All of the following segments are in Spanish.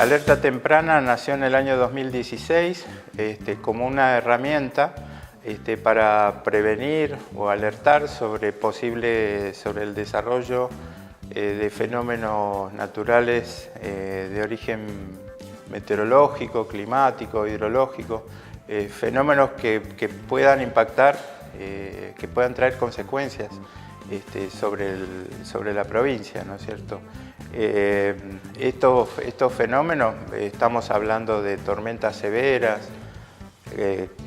Alerta Temprana nació en el año 2016 como una herramienta para prevenir o alertar sobre el desarrollo de fenómenos naturales de origen meteorológico, climático, hidrológico, fenómenos que puedan impactar, que puedan traer consecuencias sobre la provincia, ¿no es cierto? Estos fenómenos, estamos hablando de tormentas severas,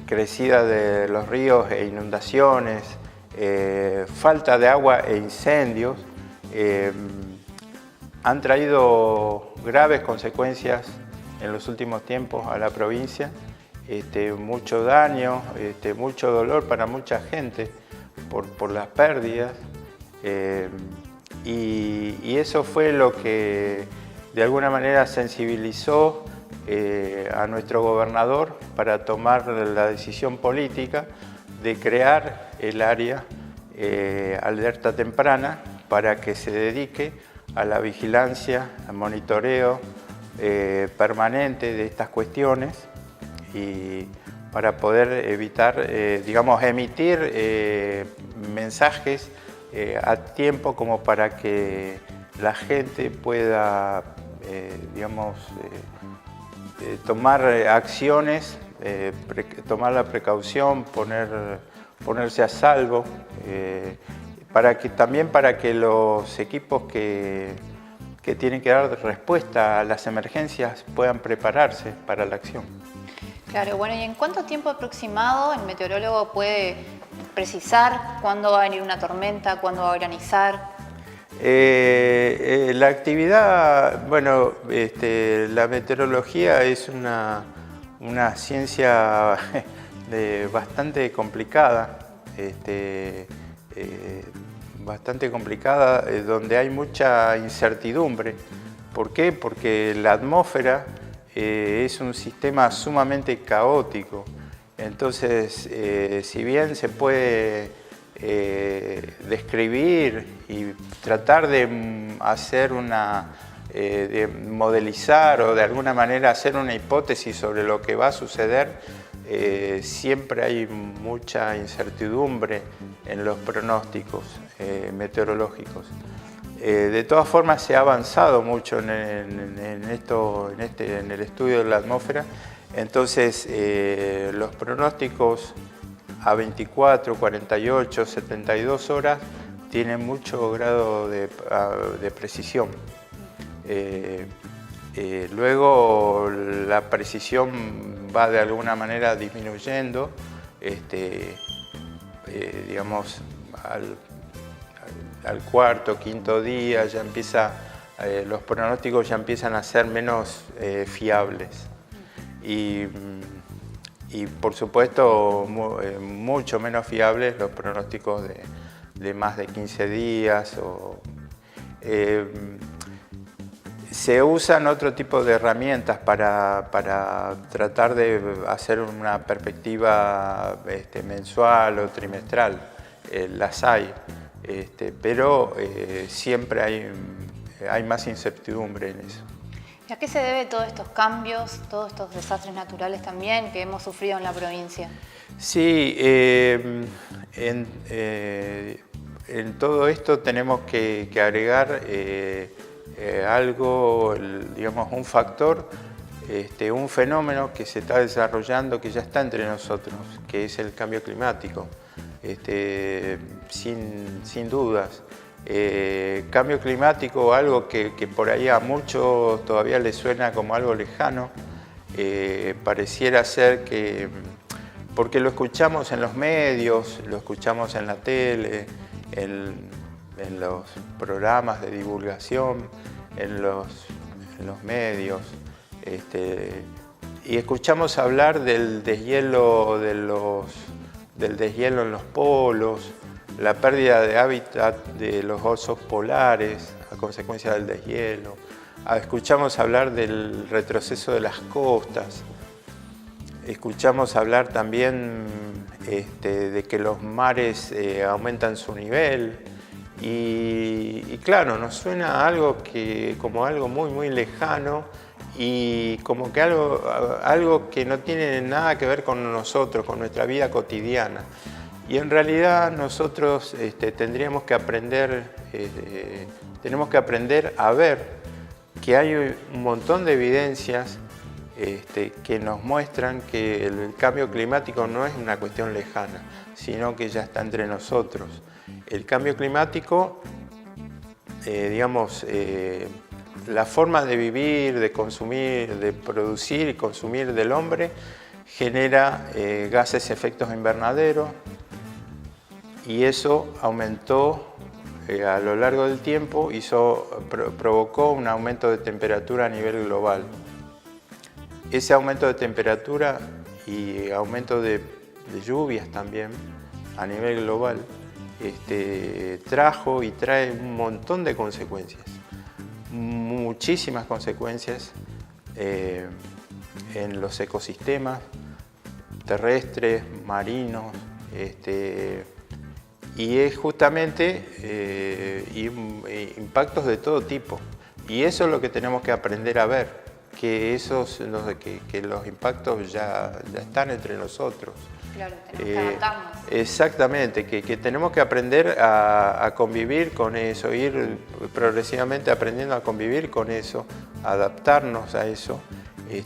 crecida de los ríos e inundaciones, falta de agua e incendios, han traído graves consecuencias en los últimos tiempos a la provincia, mucho daño, mucho dolor para mucha gente por las pérdidas. Y eso fue lo que de alguna manera sensibilizó a nuestro gobernador para tomar la decisión política de crear el área Alerta Temprana para que se dedique a la vigilancia, al monitoreo permanente de estas cuestiones y para poder evitar, emitir mensajes a tiempo como para que la gente pueda, tomar acciones, tomar la precaución, ponerse a salvo, también para que los equipos que tienen que dar respuesta a las emergencias puedan prepararse para la acción. Claro, bueno, ¿y en cuánto tiempo aproximado el meteorólogo puede precisar cuándo va a venir una tormenta, cuándo va a granizar? La actividad, la meteorología es una ciencia bastante complicada, donde hay mucha incertidumbre. ¿Por qué? Porque la atmósfera es un sistema sumamente caótico. Entonces, si bien se puede describir y tratar de hacer de modelizar o de alguna manera hacer una hipótesis sobre lo que va a suceder, siempre hay mucha incertidumbre en los pronósticos meteorológicos. De todas formas, se ha avanzado mucho en el estudio de la atmósfera. Entonces, los pronósticos a 24, 48, 72 horas tienen mucho grado de precisión. Luego, la precisión va de alguna manera disminuyendo, al cuarto, quinto día ya los pronósticos ya empiezan a ser menos fiables. Y por supuesto mucho menos fiables los pronósticos de más de 15 días. Se usan otro tipo de herramientas para tratar de hacer una perspectiva mensual o trimestral. Las hay, pero siempre hay más incertidumbre en eso. ¿Y a qué se debe todos estos cambios, todos estos desastres naturales también que hemos sufrido en la provincia? Sí, en todo esto tenemos que agregar algo, un factor, un fenómeno que se está desarrollando, que ya está entre nosotros, que es el cambio climático, sin dudas. Cambio climático, algo que por ahí a muchos todavía les suena como algo lejano, pareciera ser que, porque lo escuchamos en los medios, lo escuchamos en la tele, en los programas de divulgación, en los medios, y escuchamos hablar del deshielo en los polos, la pérdida de hábitat de los osos polares a consecuencia del deshielo. Escuchamos hablar del retroceso de las costas. Escuchamos hablar también de que los mares aumentan su nivel. Y claro, nos suena algo como algo muy, muy lejano y como que algo que no tiene nada que ver con nosotros, con nuestra vida cotidiana. Y en realidad nosotros tendríamos que aprender, tenemos que aprender a ver que hay un montón de evidencias que nos muestran que el cambio climático no es una cuestión lejana, sino que ya está entre nosotros. El cambio climático, la forma de vivir, de consumir, de producir y consumir del hombre genera gases efectos invernaderos, y eso aumentó a lo largo del tiempo, provocó un aumento de temperatura a nivel global. Ese aumento de temperatura y aumento de lluvias también a nivel global trajo y trae un montón de consecuencias, muchísimas consecuencias en los ecosistemas terrestres, marinos, y es justamente impactos de todo tipo. Y eso es lo que tenemos que aprender a ver, que los impactos ya están entre nosotros. Claro, tenemos que adaptarnos. Exactamente, que tenemos que aprender a convivir con eso, ir progresivamente aprendiendo a convivir con eso, adaptarnos a eso.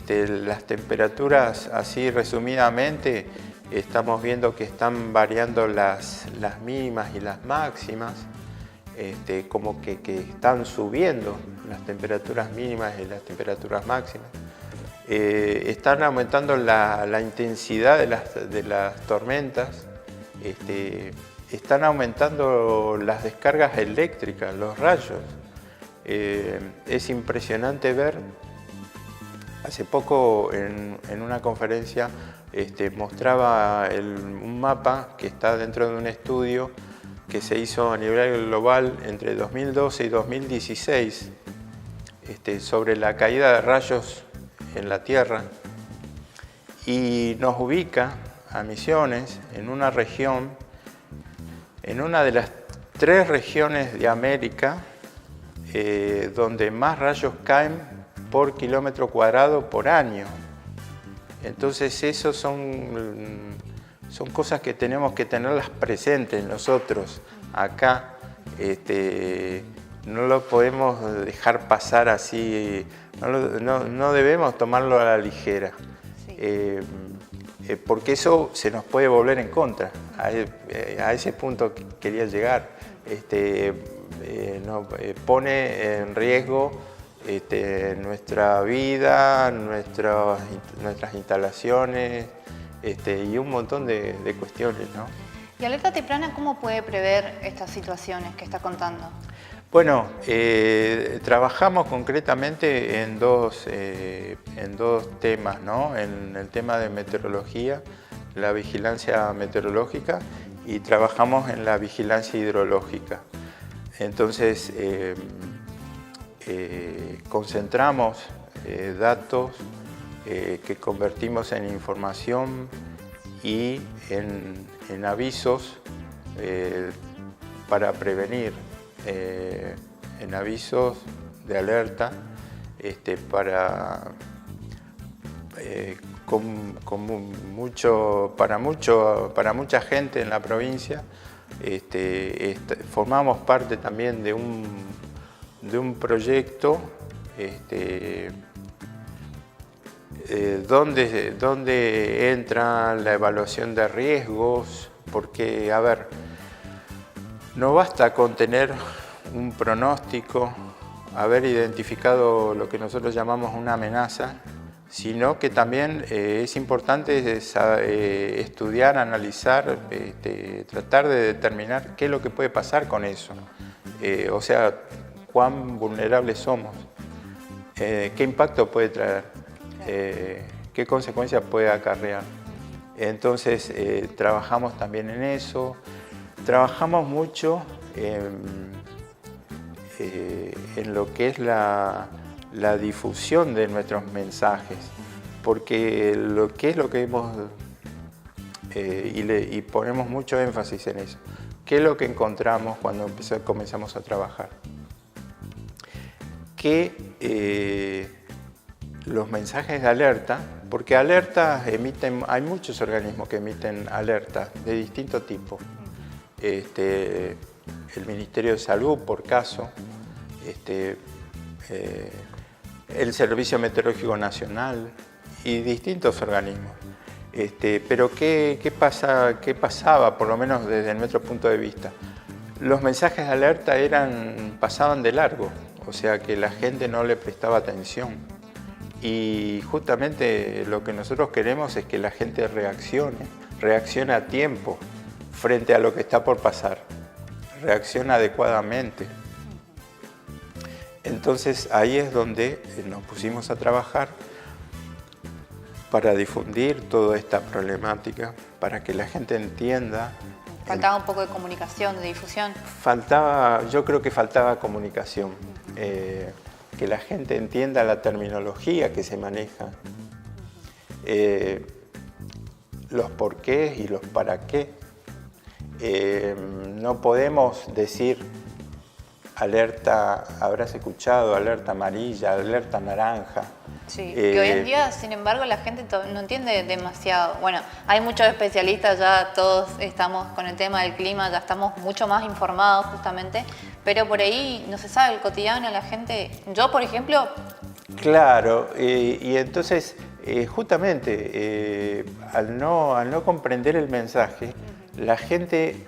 Las temperaturas, así resumidamente, estamos viendo que están variando las mínimas y las máximas, como que están subiendo las temperaturas mínimas y las temperaturas máximas. Están aumentando la intensidad de las tormentas, están aumentando las descargas eléctricas, los rayos. Es impresionante ver, hace poco en una conferencia mostraba un mapa que está dentro de un estudio que se hizo a nivel global entre 2012 y 2016 sobre la caída de rayos en la Tierra, y nos ubica a Misiones en una región, en una de las 3 regiones de América donde más rayos caen por kilómetro cuadrado por año. Entonces eso son cosas que tenemos que tenerlas presentes nosotros acá. No lo podemos dejar pasar así, no debemos tomarlo a la ligera, sí. Porque eso se nos puede volver en contra. A ese punto quería llegar. Pone en riesgo nuestra vida, nuestras instalaciones y un montón de cuestiones, ¿no? ¿Y Alerta Temprana cómo puede prever estas situaciones que está contando? Bueno, trabajamos concretamente en dos temas, ¿no? En el tema de meteorología, la vigilancia meteorológica, y trabajamos en la vigilancia hidrológica. Entonces, concentramos datos que convertimos en información y en avisos para prevenir, en avisos de alerta para mucha gente en la provincia. Formamos parte también de un proyecto donde entra la evaluación de riesgos, porque, a ver, no basta con tener un pronóstico, haber identificado lo que nosotros llamamos una amenaza, sino que también es importante estudiar, analizar, tratar de determinar qué es lo que puede pasar con eso. O sea, cuán vulnerables somos, qué impacto puede traer, qué consecuencias puede acarrear. Entonces, trabajamos también en eso. Trabajamos mucho en lo que es la difusión de nuestros mensajes, porque lo que hemos y ponemos mucho énfasis en eso. ¿Qué es lo que encontramos cuando comenzamos a trabajar? Que los mensajes de alerta, porque alertas emiten, hay muchos organismos que emiten alertas de distinto tipo. El Ministerio de Salud, por caso, el Servicio Meteorológico Nacional y distintos organismos. Pero ¿qué pasaba, por lo menos desde nuestro punto de vista? Los mensajes de alerta pasaban de largo, o sea que la gente no le prestaba atención. Y justamente lo que nosotros queremos es que la gente reaccione a tiempo frente a lo que está por pasar, reaccione adecuadamente. Entonces ahí es donde nos pusimos a trabajar para difundir toda esta problemática, para que la gente entienda. Faltaba un poco de comunicación, de difusión. Yo creo que faltaba comunicación, que la gente entienda la terminología que se maneja, los porqués y los para qué. No podemos decir alerta, habrás escuchado, alerta amarilla, alerta naranja. Sí, que hoy en día, sin embargo, la gente no entiende demasiado. Bueno, hay muchos especialistas, ya todos estamos con el tema del clima, ya estamos mucho más informados justamente, pero por ahí no se sabe el cotidiano, la gente, yo por ejemplo... Claro, y entonces justamente al no comprender el mensaje, la gente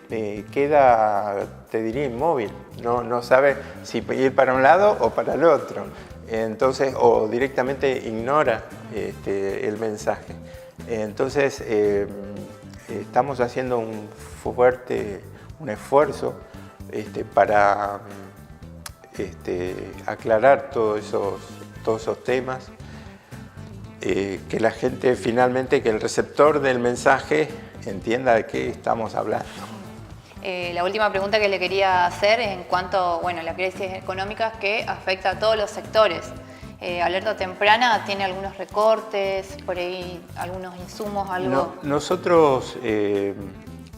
queda, te diría, inmóvil, no sabe si ir para un lado o para el otro. Entonces, o directamente ignora el mensaje. Entonces, estamos haciendo un esfuerzo para aclarar todos esos temas, que la gente finalmente, que el receptor del mensaje entienda de qué estamos hablando. La última pregunta que le quería hacer en cuanto a la crisis económica que afecta a todos los sectores. Alerta Temprana tiene algunos recortes, por ahí algunos insumos, algo... No, nosotros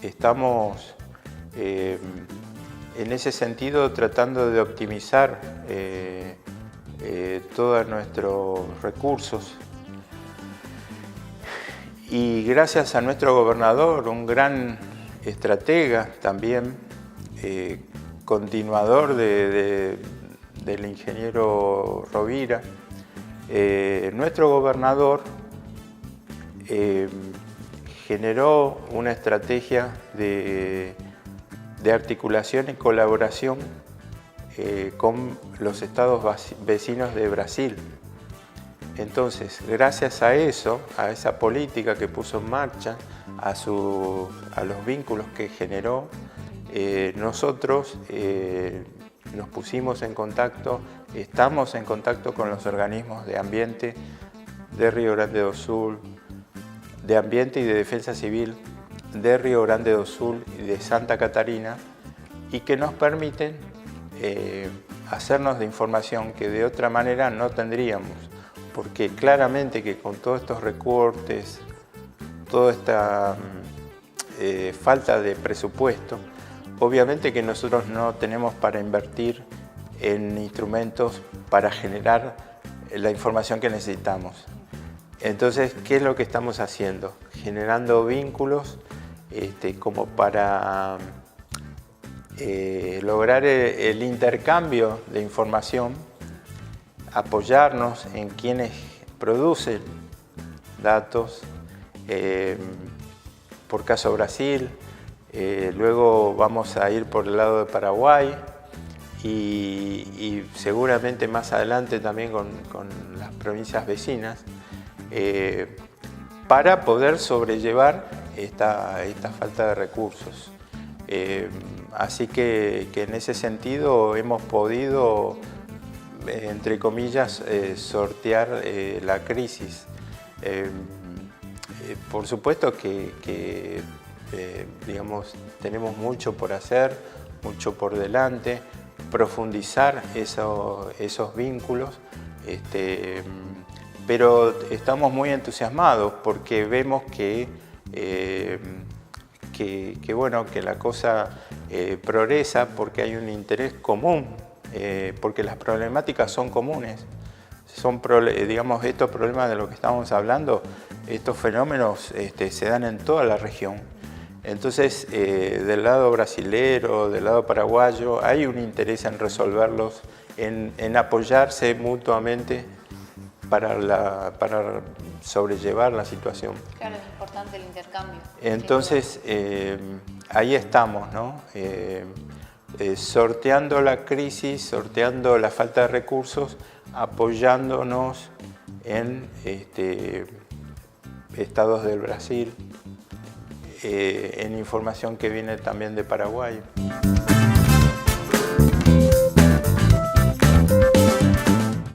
estamos en ese sentido tratando de optimizar todos nuestros recursos. Y gracias a nuestro gobernador, un gran estratega también, continuador del ingeniero Rovira, nuestro gobernador generó una estrategia de articulación y colaboración con los estados vecinos de Brasil. Entonces, gracias a eso, a esa política que puso en marcha, a los vínculos que generó, nosotros nos pusimos en contacto, estamos en contacto con los organismos de ambiente de Río Grande do Sul, de ambiente y de defensa civil de Río Grande do Sul y de Santa Catarina, y que nos permiten hacernos de información que de otra manera no tendríamos, porque claramente que con todos estos recortes, toda esta falta de presupuesto, obviamente que nosotros no tenemos para invertir en instrumentos para generar la información que necesitamos. Entonces, ¿qué es lo que estamos haciendo? Generando vínculos como para lograr el intercambio de información, apoyarnos en quienes producen datos, por caso Brasil, luego vamos a ir por el lado de Paraguay y seguramente más adelante también con las provincias vecinas, para poder sobrellevar esta falta de recursos. Así que en ese sentido hemos podido, entre comillas, sortear la crisis. Por supuesto que digamos, tenemos mucho por hacer, mucho por delante, profundizar esos vínculos, pero estamos muy entusiasmados porque vemos que la cosa progresa porque hay un interés común, porque las problemáticas son comunes. O digamos, estos problemas de los que estamos hablando, estos fenómenos se dan en toda la región. Entonces, del lado brasilero, del lado paraguayo, hay un interés en resolverlos, en apoyarse mutuamente para sobrellevar la situación. Claro, es importante el intercambio. Entonces, ahí estamos, ¿no? Sorteando la crisis, sorteando la falta de recursos, apoyándonos en estados del Brasil, en información que viene también de Paraguay.